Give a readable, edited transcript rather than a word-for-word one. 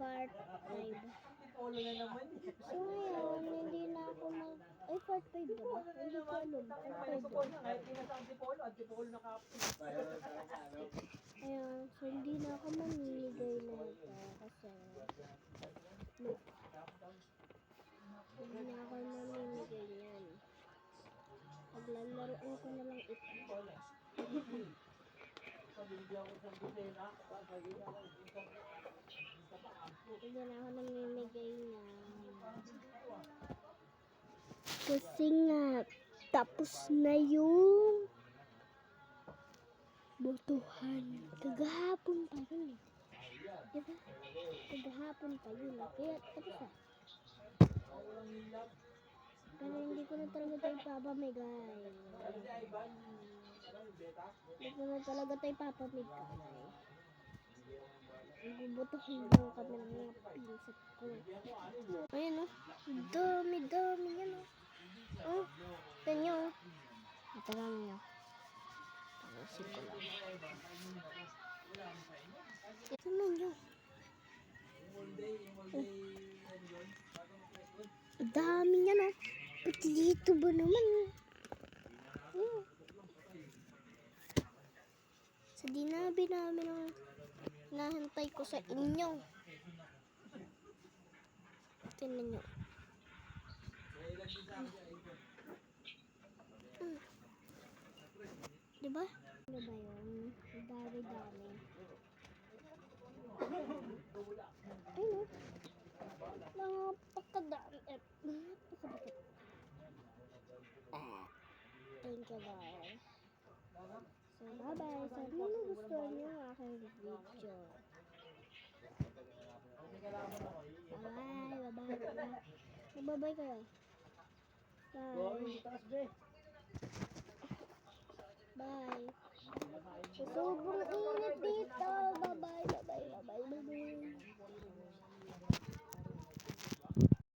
part 5. Polo na naman. So ngayon, hindi na ako ay, part 5 ba? Hindi ko alam. Part 5 ba? Kahit hindi na sa antipolo na kapit. Ayan, so hindi na ako mamimigay na ito kasi hindi na ako mamimigay yan. Paglalaroin ko na lang ito. Hindi na ako namimigay na. Kasi nga, tapos na yung botohan. Kagahapon pa yun eh. Diba? Kagahapon pa yun eh. Kaya tapos na. Pero hindi ko na talaga tayo papamigay. Hindi ko na talaga tayo papamigay. Nagbubutuhin lang kami ng mga pinsat ko. Ayan o. Dami yan o. Oh, ganyan o. Ito lang nyo. Panasin ko lang. Ito na nyo. Dami yan o. Pati dito ba naman? Sa dinabi namin ang nahantay ko sa inyo. Tingnan nyo. Diba? Ano ba yun? Dami-dami. Ay no. Napakadami. Napakadami. Thank you guys. So bye-bye. Sana nagustuhan niyo ang aking video. Bye-bye. Bye-bye kayo. Bye. Bye. So, sobrang